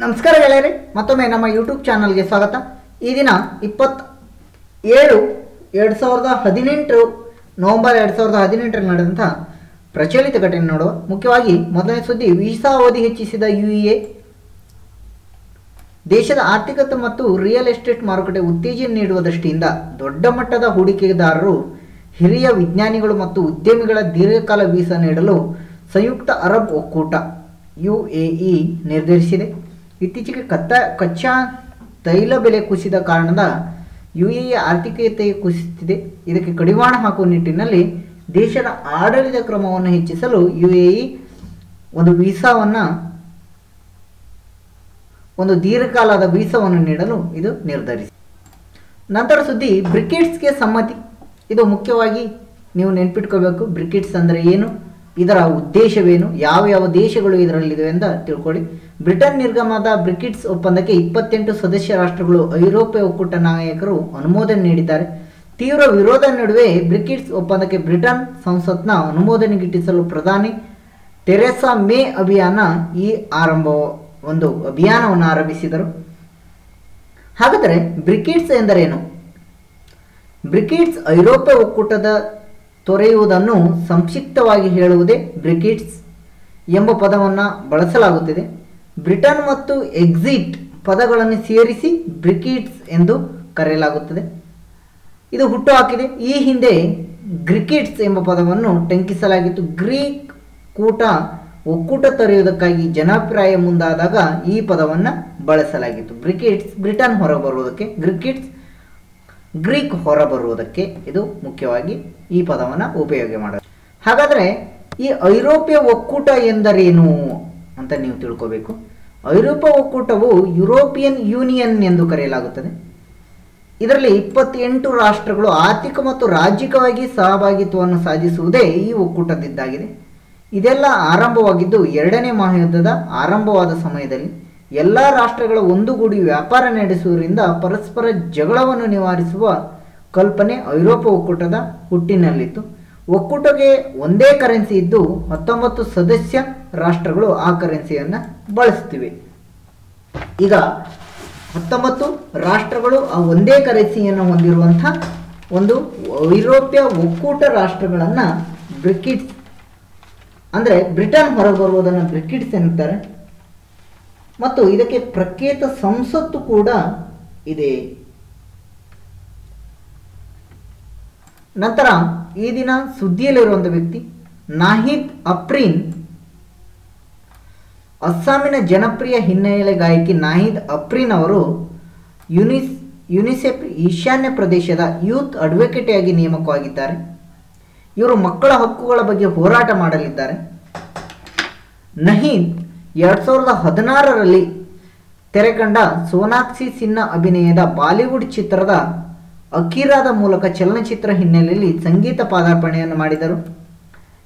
ನಮಸ್ಕಾರ ಗೆಳೆಯರೆ, ಮತ್ತೊಮ್ಮೆ ನಮ್ಮ ಯೂಟ್ಯೂಬ್ ಚಾನಲ್ಗೆ ಸ್ವಾಗತ. ಈ ದಿನ 27/2018 ನವೆಂಬರ್ 2018ರಲ್ಲಿ ನಡೆದಂಥ ಪ್ರಚಲಿತ ಘಟನೆ ನೋಡುವ. ಮುಖ್ಯವಾಗಿ ಮೊದಲನೇ ಸುದ್ದಿ, ವೀಸಾ ಅವಧಿ ಹೆಚ್ಚಿಸಿದ UAE. ದೇಶದ ಆರ್ಥಿಕತೆ ಮತ್ತು ರಿಯಲ್ ಎಸ್ಟೇಟ್ ಮಾರುಕಟ್ಟೆ ಉತ್ತೇಜನ ನೀಡುವ ದೃಷ್ಟಿಯಿಂದ ದೊಡ್ಡ ಮಟ್ಟದ ಹೂಡಿಕೆದಾರರು, ಹಿರಿಯ ವಿಜ್ಞಾನಿಗಳು ಮತ್ತು ಉದ್ಯಮಿಗಳ ದೀರ್ಘಕಾಲ ವೀಸಾ ನೀಡಲು ಸಂಯುಕ್ತ ಅರಬ್ ಒಕ್ಕೂಟ UAE ನಿರ್ಧರಿಸಿದೆ. ಇತ್ತೀಚೆಗೆ ಕಚ್ಚಾ ತೈಲ ಬೆಲೆ ಕುಸಿದ ಕಾರಣದ UAE ಆರ್ಥಿಕತೆ ಕುಸಿಯುತ್ತಿದೆ. ಇದಕ್ಕೆ ಕಡಿವಾಣ ಹಾಕುವ ನಿಟ್ಟಿನಲ್ಲಿ ದೇಶದ ಆಡಳಿತ ಕ್ರಮವನ್ನು ಹೆಚ್ಚಿಸಲು UAE ಒಂದು ದೀರ್ಘಕಾಲದ ವೀಸಾವನ್ನು ನೀಡಲು ಇದು ನಿರ್ಧರಿಸಿದೆ. ನಂತರ ಸುದ್ದಿ, ಬ್ರಿಕ್ಸಿಟ್ಸ್ಗೆ ಸಮ್ಮತಿ. ಇದು ಮುಖ್ಯವಾಗಿ ನೀವು ನೆನ್ಪಿಟ್ಕೋಬೇಕು. ಬ್ರಿಕ್ಸಿಟ್ಸ್ ಅಂದರೆ ಏನು, ಇದರ ಉದ್ದೇಶವೇನು, ಯಾವ ದೇಶಗಳು ಇದರಲ್ಲಿದೆ ಅಂತ ತಿಳ್ಕೊಳ್ಳಿ. ಬ್ರಿಟನ್ ನಿರ್ಗಮನದ ಬ್ರಿಕ್ಸಿಟ್ಸ್ ಒಪ್ಪಂದಕ್ಕೆ 28 ಸದಸ್ಯ ರಾಷ್ಟ್ರಗಳು, ಐರೋಪ್ಯ ಒಕ್ಕೂಟ ನಾಯಕರು ಅನುಮೋದನೆ ನೀಡಿದ್ದಾರೆ. ತೀವ್ರ ವಿರೋಧ ನಡುವೆ ಬ್ರಿಕ್ಸಿಟ್ಸ್ ಒಪ್ಪಂದಕ್ಕೆ ಬ್ರಿಟನ್ ಸಂಸತ್ನ ಅನುಮೋದನೆ ಗಿಟ್ಟಿಸಲು ಪ್ರಧಾನಿ ತೆರೆಸಾ ಮೇ ಅಭಿಯಾನವನ್ನು ಆರಂಭಿಸಿದರು. ಹಾಗಾದರೆ ಬ್ರಿಕ್ಸಿಟ್ಸ್ ಎಂದರೇನು? ಬ್ರಿಕ್ಸಿಟ್ಸ್ ಐರೋಪ್ಯ ಒಕ್ಕೂಟದ ತೊರೆಯುವುದನ್ನು ಸಂಕ್ಷಿಪ್ತವಾಗಿ ಹೇಳುವುದೇ ಬ್ರಿಕ್ಸಿಟ್ಸ್ ಎಂಬ ಪದವನ್ನು ಬಳಸಲಾಗುತ್ತಿದೆ. ಬ್ರಿಟನ್ ಮತ್ತು ಎಕ್ಸಿಟ್ ಪದಗಳನ್ನು ಸೇರಿಸಿ ಬ್ರಿಕ್ಸಿಟ್ಸ್ ಎಂದು ಕರೆಯಲಾಗುತ್ತದೆ. ಇದು ಹುಟ್ಟುಹಾಕಿದೆ. ಈ ಹಿಂದೆ ಗ್ರಿಕ್ಸಿಟ್ಸ್ ಎಂಬ ಪದವನ್ನು ಟಂಕಿಸಲಾಗಿತ್ತು. ಗ್ರೀಕ್ ಒಕ್ಕೂಟ ತೊರೆಯುವುದಕ್ಕಾಗಿ ಜನಾಭಿಪ್ರಾಯ ಮುಂದಾದಾಗ ಈ ಪದವನ್ನು ಬಳಸಲಾಗಿತ್ತು. ಬ್ರಿಕ್ಸಿಟ್ಸ್ ಬ್ರಿಟನ್ ಹೊರಬರುವುದಕ್ಕೆ, ಗ್ರಿಕ್ಸಿಟ್ಸ್ ಗ್ರೀಕ್ ಹೊರಬರುವುದಕ್ಕೆ ಇದು ಮುಖ್ಯವಾಗಿ ಈ ಪದವನ್ನು ಉಪಯೋಗ ಮಾಡೋದು. ಹಾಗಾದರೆ ಈ ಐರೋಪ್ಯ ಒಕ್ಕೂಟ ಎಂದರೇನು ಅಂತ ನೀವು ತಿಳ್ಕೋಬೇಕು. ಐರೋಪ್ಯ ಒಕ್ಕೂಟವು ಯುರೋಪಿಯನ್ ಯೂನಿಯನ್ ಎಂದು ಕರೆಯಲಾಗುತ್ತದೆ. ಇದರಲ್ಲಿ 28 ರಾಷ್ಟ್ರಗಳು ಆರ್ಥಿಕ ಮತ್ತು ರಾಜಕೀಯವಾಗಿ ಸಹಭಾಗಿತ್ವವನ್ನು ಸಾಧಿಸುವುದೇ ಈ ಒಕ್ಕೂಟದಿದ್ದಾಗಿದೆ. ಇದೆಲ್ಲ ಆರಂಭವಾಗಿದ್ದು ಎರಡನೇ ಮಹಾಯುದ್ಧದ ಆರಂಭವಾದ ಸಮಯದಲ್ಲಿ. ಎಲ್ಲ ರಾಷ್ಟ್ರಗಳ ಒಂದುಗೂಡಿ ವ್ಯಾಪಾರ ನಡೆಸುವುದರಿಂದ ಪರಸ್ಪರ ಜಗಳವನ್ನು ನಿವಾರಿಸುವ ಕಲ್ಪನೆ ಐರೋಪ್ಯ ಒಕ್ಕೂಟದ ಹುಟ್ಟಿನಲ್ಲಿತ್ತು. ಒಕ್ಕೂಟಕ್ಕೆ ಒಂದೇ ಕರೆನ್ಸಿ ಇದ್ದು 19 ಸದಸ್ಯ ರಾಷ್ಟ್ರಗಳು ಆ ಕರೆನ್ಸಿಯನ್ನು ಬಳಸ್ತಿವೆ. ಈಗ 19 ರಾಷ್ಟ್ರಗಳು ಆ ಒಂದೇ ಕರೆನ್ಸಿಯನ್ನು ಹೊಂದಿರುವಂಥ ಒಂದು ಐರೋಪ್ಯ ಒಕ್ಕೂಟ ರಾಷ್ಟ್ರಗಳನ್ನು ಬ್ರಿಕ್ಸಿಟ್ಸ್ ಅಂದರೆ ಬ್ರಿಟನ್ ಹೊರಬರುವುದನ್ನು ಬ್ರಿಕ್ಸಿಟ್ಸ್ ಎನ್ನುತ್ತಾರೆ. ಮತ್ತು ಇದಕ್ಕೆ ಪ್ರಖ್ಯಾತ ಸಂಸತ್ತು ಕೂಡ ಇದೆ. ನಂತರ ಈ ದಿನ ಸುದ್ದಿಯಲ್ಲಿರುವಂಥ ವ್ಯಕ್ತಿ ನಾಹಿದ್ ಅಫ್ರೀನ್. ಅಸ್ಸಾಮಿನ ಜನಪ್ರಿಯ ಹಿನ್ನೆಲೆ ಗಾಯಕಿ ನಾಹಿದ್ ಅಫ್ರೀನ್ ಅವರು ಯುನಿಸೆಫ್ ಈಶಾನ್ಯ ಪ್ರದೇಶದ ಯೂತ್ ಅಡ್ವೊಕೇಟ್ ಆಗಿ ನೇಮಕವಾಗಿದ್ದಾರೆ. ಇವರು ಮಕ್ಕಳ ಹಕ್ಕುಗಳ ಬಗ್ಗೆ ಹೋರಾಟ ಮಾಡಲಿದ್ದಾರೆ. ನಹೀದ್ 2016ರಲ್ಲಿ ತೆರೆಕಂಡ ಸೋನಾಕ್ಷಿ ಸಿನ್ಹಾ ಅಭಿನಯದ ಬಾಲಿವುಡ್ ಚಿತ್ರದ ಅಕೀರಾದ ಮೂಲಕ ಚಲನಚಿತ್ರ ಹಿನ್ನೆಲೆಯಲ್ಲಿ ಸಂಗೀತ ಪಾದಾರ್ಪಣೆಯನ್ನು ಮಾಡಿದರು.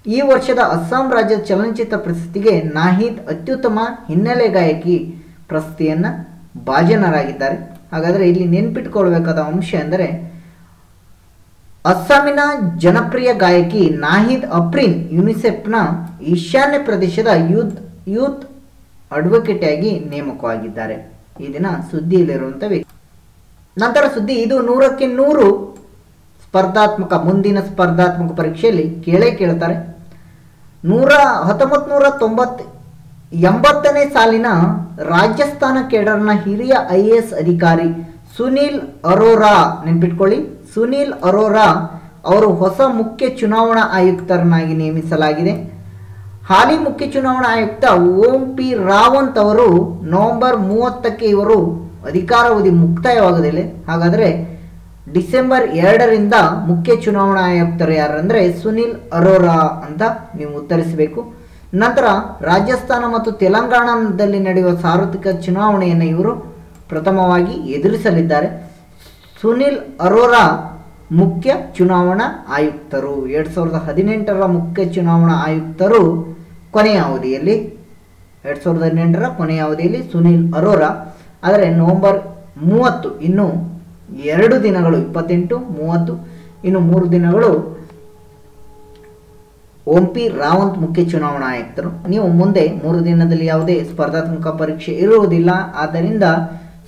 ಈ ವರ್ಷದ ಅಸ್ಸಾಂ ರಾಜ್ಯದ ಚಲನಚಿತ್ರ ಪ್ರಶಸ್ತಿಗೆ ನಾಹಿದ್ ಅತ್ಯುತ್ತಮ ಹಿನ್ನೆಲೆ ಗಾಯಕಿ ಪ್ರಶಸ್ತಿಯನ್ನು ಭಾಜನರಾಗಿದ್ದಾರೆ. ಹಾಗಾದರೆ ಇಲ್ಲಿ ನೆನ್ಪಿಟ್ಕೊಳ್ಬೇಕಾದ ಅಂಶ ಎಂದರೆ ಅಸ್ಸಾಮಿನ ಜನಪ್ರಿಯ ಗಾಯಕಿ ನಾಹಿದ್ ಅಫ್ರೀನ್ ಯುನಿಸೆಫ್ನ ಈಶಾನ್ಯ ಪ್ರದೇಶದ ಯೂತ್ ಅಡ್ವೊಕೇಟ್ ಆಗಿ ನೇಮಕವಾಗಿದ್ದಾರೆ. ಈ ದಿನ ಸುದ್ದಿಯಲ್ಲಿರುವಂಥ ವ್ಯಕ್ತಿ. ನಂತರ ಸುದ್ದಿ, ಇದು 100ಕ್ಕೆ 100 ಮುಂದಿನ ಸ್ಪರ್ಧಾತ್ಮಕ ಪರೀಕ್ಷೆಯಲ್ಲಿ ಕೇಳ್ತಾರೆ. 1980ನೇ ಸಾಲಿನ ರಾಜಸ್ಥಾನ ಕೇಡರ್ನ ಹಿರಿಯ IAS ಅಧಿಕಾರಿ ಸುನೀಲ್ ಅರೋರಾ, ನೆನ್ಪಿಟ್ಕೊಳ್ಳಿ, ಸುನೀಲ್ ಅರೋರಾ ಅವರು ಹೊಸ ಮುಖ್ಯ ಚುನಾವಣಾ ಆಯುಕ್ತರನ್ನಾಗಿ ನೇಮಿಸಲಾಗಿದೆ. ಹಾಲಿ ಮುಖ್ಯ ಚುನಾವಣಾ ಆಯುಕ್ತ ಓಂ ಪಿ ರಾವಂತ್ ಅವರು ನವೆಂಬರ್ 30ಕ್ಕೆ ಇವರು ಅಧಿಕಾರಾವಧಿ ಮುಕ್ತಾಯವಾಗಲಿದೆ. ಹಾಗಾದರೆ ಡಿಸೆಂಬರ್ 2ರಿಂದ ಮುಖ್ಯ ಚುನಾವಣಾ ಆಯುಕ್ತರು ಯಾರಂದರೆ ಸುನೀಲ್ ಅರೋರಾ ಅಂತ ನೀವು ಉತ್ತರಿಸಬೇಕು. ನಂತರ ರಾಜಸ್ಥಾನ ಮತ್ತು ತೆಲಂಗಾಣದಲ್ಲಿ ನಡೆಯುವ ಸಾರ್ವತ್ರಿಕ ಚುನಾವಣೆಯನ್ನು ಇವರು ಪ್ರಥಮವಾಗಿ ಎದುರಿಸಲಿದ್ದಾರೆ. ಸುನೀಲ್ ಅರೋರಾ ಮುಖ್ಯ ಚುನಾವಣಾ ಆಯುಕ್ತರು. 2018ರ ಮುಖ್ಯ ಚುನಾವಣಾ ಆಯುಕ್ತರು ಕೊನೆಯ ಅವಧಿಯಲ್ಲಿ 2018ರ ಕೊನೆಯ ಅವಧಿಯಲ್ಲಿ ಸುನೀಲ್ ಅರೋರಾ. ಆದರೆ ನವೆಂಬರ್ 30 ಇನ್ನು 2 ದಿನಗಳು, 28, 30 ಇನ್ನು 3 ದಿನಗಳು ಓಂ ಪಿ ರಾವಂತ್ ಮುಖ್ಯ ಚುನಾವಣಾ ಆಯುಕ್ತರು. ನೀವು ಮುಂದೆ 3 ದಿನದಲ್ಲಿ ಯಾವುದೇ ಸ್ಪರ್ಧಾತ್ಮಕ ಪರೀಕ್ಷೆ ಇರುವುದಿಲ್ಲ, ಆದ್ದರಿಂದ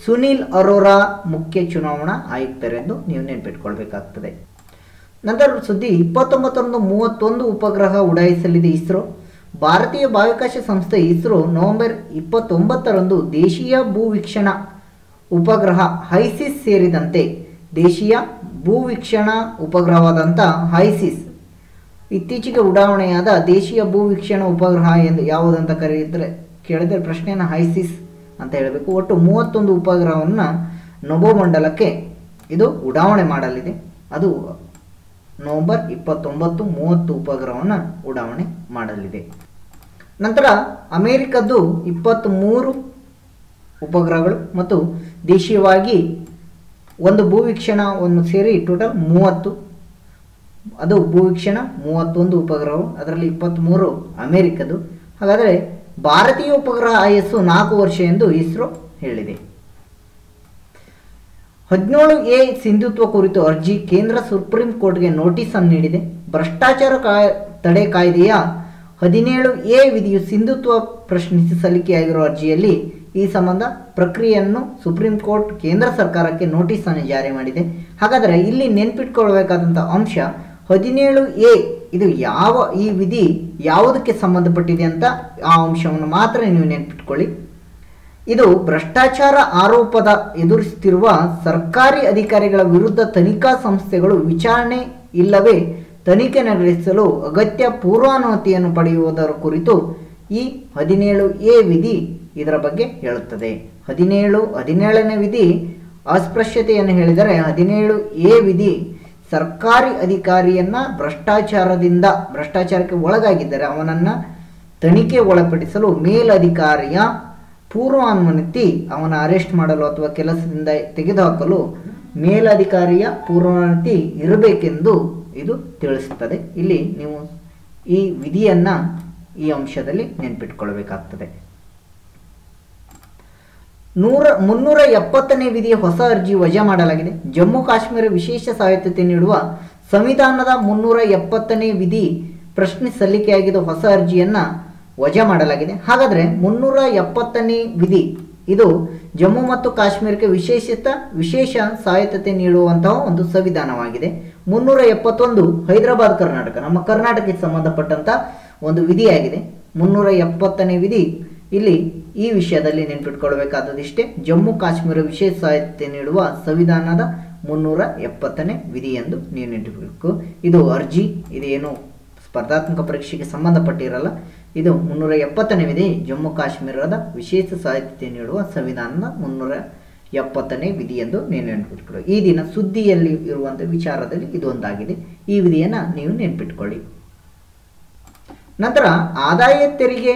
ಸುನಿಲ್ ಅರೋರಾ ಮುಖ್ಯ ಚುನಾವಣಾ ಆಯುಕ್ತರೆಂದು ನೀವು ನೆನಪಿಟ್ಕೊಳ್ಬೇಕಾಗ್ತದೆ. ನಂತರ ಸುದ್ದಿ 29ರಂದು 31 ಉಪಗ್ರಹ ಉಡಾಯಿಸಲಿದೆ ಇಸ್ರೋ. ಭಾರತೀಯ ಬಾಹ್ಯಾಕಾಶ ಸಂಸ್ಥೆ ಇಸ್ರೋ ನವೆಂಬರ್ 29ರಂದು ದೇಶೀಯ ಭೂವೀಕ್ಷಣಾ ಉಪಗ್ರಹ ಹೈಸಿಸ್ ಸೇರಿದಂತೆ ದೇಶೀಯ ಭೂವೀಕ್ಷಣಾ ಉಪಗ್ರಹವಾದಂಥ ಹೈಸಿಸ್ ಇತ್ತೀಚೆಗೆ ಉಡಾವಣೆಯಾದ ದೇಶೀಯ ಭೂವೀಕ್ಷಣಾ ಉಪಗ್ರಹ ಎಂದು ಯಾವುದಂತ ಕೇಳಿದರೆ ಪ್ರಶ್ನೆಯನ್ನು ಹೈಸಿಸ್ ಅಂತ ಹೇಳಬೇಕು. ಒಟ್ಟು 31 ಉಪಗ್ರಹವನ್ನು ನಭೋಮಂಡಲಕ್ಕೆ ಇದು ಉಡಾವಣೆ ಮಾಡಲಿದೆ. ಅದು ನವೆಂಬರ್ 29 30 ಉಪಗ್ರಹವನ್ನು ಉಡಾವಣೆ ಮಾಡಲಿದೆ. ನಂತರ ಅಮೆರಿಕದ್ದು 23 ಉಪಗ್ರಹಗಳು ಮತ್ತು ದೇಶೀಯವಾಗಿ ಒಂದು ಭೂವೀಕ್ಷಣವನ್ನು ಸೇರಿ ಟೋಟಲ್ 30. ಅದು ಭೂವೀಕ್ಷಣ 31 ಉಪಗ್ರಹವು, ಅದರಲ್ಲಿ 23 ಅಮೆರಿಕದ್ದು. ಹಾಗಾದರೆ ಭಾರತೀಯ ಉಪಗ್ರಹ ಆಯಸ್ಸು 4 ವರ್ಷ ಎಂದು ಇಸ್ರೋ ಹೇಳಿದೆ. 17A ಸಿಂಧುತ್ವ ಕುರಿತು ಅರ್ಜಿ. ಕೇಂದ್ರ ಸುಪ್ರೀಂ ಕೋರ್ಟ್ಗೆ ನೋಟಿಸ್ ಅನ್ನು ನೀಡಿದೆ. ಭ್ರಷ್ಟಾಚಾರ ತಡೆ ಕಾಯ್ದೆಯ 17A ವಿಧಿಯು ಸಿಂಧುತ್ವ ಪ್ರಶ್ನಿಸಿ ಸಲ್ಲಿಕೆಯಾಗಿರುವ ಅರ್ಜಿಯಲ್ಲಿ ಈ ಸಂಬಂಧ ಪ್ರಕ್ರಿಯೆಯನ್ನು ಸುಪ್ರೀಂ ಕೋರ್ಟ್ ಕೇಂದ್ರ ಸರ್ಕಾರಕ್ಕೆ ನೋಟಿಸ್ ಅನ್ನು ಜಾರಿ ಮಾಡಿದೆ. ಹಾಗಾದರೆ ಇಲ್ಲಿ ನೆನಪಿಟ್ಕೊಳ್ಬೇಕಾದಂಥ ಅಂಶ 17A ಇದು ಈ ವಿಧಿ ಯಾವುದಕ್ಕೆ ಸಂಬಂಧಪಟ್ಟಿದೆ ಅಂತ ಆ ಅಂಶವನ್ನು ಮಾತ್ರ ನೀವು ನೆನಪಿಟ್ಕೊಳ್ಳಿ. ಇದು ಭ್ರಷ್ಟಾಚಾರ ಆರೋಪದ ಎದುರಿಸುತ್ತಿರುವ ಸರ್ಕಾರಿ ಅಧಿಕಾರಿಗಳ ವಿರುದ್ಧ ತನಿಖಾ ಸಂಸ್ಥೆಗಳು ವಿಚಾರಣೆ ಇಲ್ಲವೇ ತನಿಖೆ ನಡೆಸಲು ಅಗತ್ಯ ಪೂರ್ವಾನುಮತಿಯನ್ನು ಪಡೆಯುವುದರ ಕುರಿತು ಈ 17A ವಿಧಿ ಇದರ ಬಗ್ಗೆ ಹೇಳುತ್ತದೆ. 17ನೇ ವಿಧಿ ಅಸ್ಪೃಶ್ಯತೆಯನ್ನು ಹೇಳಿದರೆ 17A ವಿಧಿ ಸರ್ಕಾರಿ ಅಧಿಕಾರಿಯನ್ನ ಭ್ರಷ್ಟಾಚಾರಕ್ಕೆ ಒಳಗಾಗಿದ್ದರೆ ಅವನನ್ನು ತನಿಖೆ ಒಳಪಡಿಸಲು ಮೇಲಧಿಕಾರಿಯ ಪೂರ್ವಾನುಮತಿ, ಅವನ ಅರೆಸ್ಟ್ ಮಾಡಲು ಅಥವಾ ಕೆಲಸದಿಂದ ತೆಗೆದುಹಾಕಲು ಮೇಲಧಿಕಾರಿಯ ಪೂರ್ವಾನುಮತಿ ಇರಬೇಕೆಂದು ಇದು ತಿಳಿಸುತ್ತದೆ. ಇಲ್ಲಿ ನೀವು ಈ ವಿಧಿಯನ್ನು ಈ ಅಂಶದಲ್ಲಿ ನೆನಪಿಟ್ಕೊಳ್ಬೇಕಾಗ್ತದೆ. 370ನೇ ವಿಧಿಯ ಹೊಸ ಅರ್ಜಿ ವಜಾ ಮಾಡಲಾಗಿದೆ. ಜಮ್ಮು ಕಾಶ್ಮೀರ ವಿಶೇಷ ಸ್ವಾಯತ್ತತೆ ನೀಡುವ ಸಂವಿಧಾನದ 370ನೇ ವಿಧಿ ಪ್ರಶ್ನೆ ಸಲ್ಲಿಕೆಯಾಗಿದ್ದ ಹೊಸ ಅರ್ಜಿಯನ್ನು ವಜಾ ಮಾಡಲಾಗಿದೆ. ಹಾಗಾದರೆ 370ನೇ ವಿಧಿ ಇದು ಜಮ್ಮು ಮತ್ತು ಕಾಶ್ಮೀರಕ್ಕೆ ವಿಶೇಷ ಸ್ವಾಯತ್ತತೆ ನೀಡುವಂತಹ ಒಂದು ಸಂವಿಧಾನವಾಗಿದೆ. 371 ಹೈದರಾಬಾದ್ ಕರ್ನಾಟಕ, ನಮ್ಮ ಕರ್ನಾಟಕಕ್ಕೆ ಸಂಬಂಧಪಟ್ಟಂತ ಒಂದು ವಿಧಿಯಾಗಿದೆ. 370ನೇ ವಿಧಿ ಇಲ್ಲಿ ಈ ವಿಷಯದಲ್ಲಿ ನೆನಪಿಟ್ಕೊಳ್ಬೇಕಾದದಿಷ್ಟೇ. ಜಮ್ಮು ಕಾಶ್ಮೀರ ವಿಶೇಷ ಸ್ವಾಯತ್ತತೆ ನೀಡುವ ಸಂವಿಧಾನದ 370ನೇ ವಿಧಿ ಎಂದು ನೀವು ನೆನಪಿಡಬೇಕು. ಇದು ಅರ್ಜಿ, ಇದೇನು ಸ್ಪರ್ಧಾತ್ಮಕ ಪರೀಕ್ಷೆಗೆ ಸಂಬಂಧಪಟ್ಟಿರಲ್ಲ. ಇದು 370ನೇ ವಿಧಿ ಜಮ್ಮು ಕಾಶ್ಮೀರದ ವಿಶೇಷ ಸ್ವಾಯತ್ತತೆ ನೀಡುವ ಸಂವಿಧಾನದ 370ನೇ ವಿಧಿ ಎಂದು ನೀವು ನೆನಪಿಟ್ಕೊಳ್ಳಿ. ಈ ದಿನ ಸುದ್ದಿಯಲ್ಲಿ ಇರುವಂಥ ವಿಚಾರದಲ್ಲಿ ಇದೊಂದಾಗಿದೆ. ಈ ವಿಧಿಯನ್ನು ನೀವು ನೆನಪಿಟ್ಕೊಳ್ಳಿ. ನಂತರ ಆದಾಯ ತೆರಿಗೆ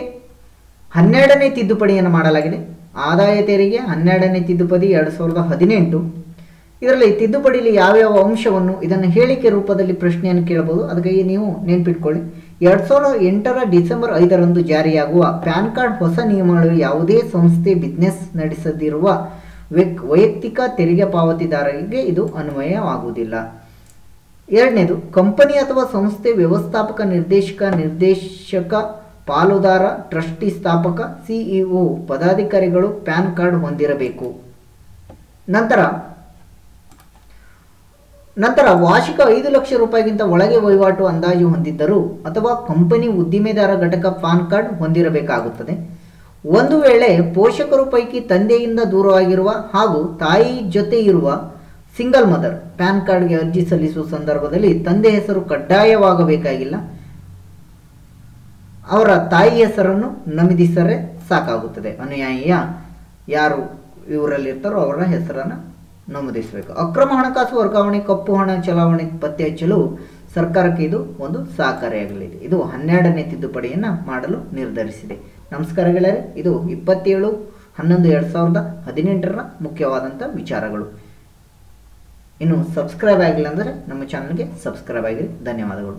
12ನೇ ತಿದ್ದುಪಡಿಯನ್ನು ಮಾಡಲಾಗಿದೆ. ಆದಾಯ ತೆರಿಗೆ 12ನೇ ತಿದ್ದುಪಡಿ 2018. ಇದರಲ್ಲಿ ತಿದ್ದುಪಡಿಯಲ್ಲಿ ಯಾವ್ಯಾವ ಅಂಶವನ್ನು ಇದನ್ನು ಹೇಳಿಕೆ ರೂಪದಲ್ಲಿ ಪ್ರಶ್ನೆಯನ್ನು ಕೇಳಬಹುದು. ಅದಕ್ಕಾಗಿ ನೀವು ನೆನಪಿಟ್ಕೊಳ್ಳಿ. 2008 ಡಿಸೆಂಬರ್ 5ರಂದು ಜಾರಿಯಾಗುವ ಪ್ಯಾನ್ ಕಾರ್ಡ್ ಹೊಸ ನಿಯಮಗಳು ಯಾವುದೇ ಸಂಸ್ಥೆ ಬಿಸ್ನೆಸ್ ನಡೆಸದಿರುವ ವೈಯಕ್ತಿಕ ತೆರಿಗೆ ಪಾವತಿದಾರರಿಗೆ ಇದು ಅನ್ವಯವಾಗುವುದಿಲ್ಲ. 2ನೇದು, ಕಂಪನಿ ಅಥವಾ ಸಂಸ್ಥೆ ವ್ಯವಸ್ಥಾಪಕ ನಿರ್ದೇಶಕ ಪಾಲುದಾರ ಟ್ರಸ್ಟಿ ಸ್ಥಾಪಕ ಸಿಇಒ ಪದಾಧಿಕಾರಿಗಳು ಪ್ಯಾನ್ ಕಾರ್ಡ್ ಹೊಂದಿರಬೇಕು. ನಂತರ ವಾರ್ಷಿಕ 5 ಲಕ್ಷ ರೂಪಾಯಿಗಿಂತ ಒಳಗೆ ವಹಿವಾಟು ಅಂದಾಜು ಹೊಂದಿದ್ದರು ಅಥವಾ ಕಂಪನಿ ಉದ್ದಿಮೆದಾರ ಘಟಕ ಪ್ಯಾನ್ ಕಾರ್ಡ್ ಹೊಂದಿರಬೇಕಾಗುತ್ತದೆ. ಒಂದು ವೇಳೆ ಪೋಷಕರು ಪೈಕಿ ತಂದೆಯಿಂದ ದೂರವಾಗಿರುವ ಹಾಗೂ ತಾಯಿ ಜೊತೆ ಇರುವ ಸಿಂಗಲ್ ಮದರ್ ಪ್ಯಾನ್ ಕಾರ್ಡ್ಗೆ ಅರ್ಜಿ ಸಲ್ಲಿಸುವ ಸಂದರ್ಭದಲ್ಲಿ ತಂದೆ ಹೆಸರು ಕಡ್ಡಾಯವಾಗಬೇಕಾಗಿಲ್ಲ. ಅವರ ತಾಯಿ ಹೆಸರನ್ನು ನಮೂದಿಸರೆ ಸಾಕಾಗುತ್ತದೆ. ಅನುಯಾಯಿಯ ಯಾರು ಇವರಲ್ಲಿರ್ತಾರೋ ಅವರ ಹೆಸರನ್ನು ನಮೂದಿಸಬೇಕು. ಅಕ್ರಮ ಹಣಕಾಸು ವರ್ಗಾವಣೆ, ಕಪ್ಪು ಹಣ ಚಲಾವಣೆ ಪತ್ತೆ ಹಚ್ಚಲು ಸರ್ಕಾರಕ್ಕೆ ಇದು ಒಂದು ಸಹಕಾರಿಯಾಗಲಿದೆ. ಇದು 12ನೇ ತಿದ್ದುಪಡಿಯನ್ನು ಮಾಡಲು ನಿರ್ಧರಿಸಿದೆ. ನಮಸ್ಕಾರ ಗೆಳೆಯರೆ, ಇದು 27/11/2018 ಮುಖ್ಯವಾದಂಥ ವಿಚಾರಗಳು. ಇನ್ನು ಸಬ್ಸ್ಕ್ರೈಬ್ ಆಗಿಲ್ಲ ಅಂದರೆ ನಮ್ಮ ಚಾನಲ್ಗೆ ಸಬ್ಸ್ಕ್ರೈಬ್ ಆಗಿರಿ. ಧನ್ಯವಾದಗಳು.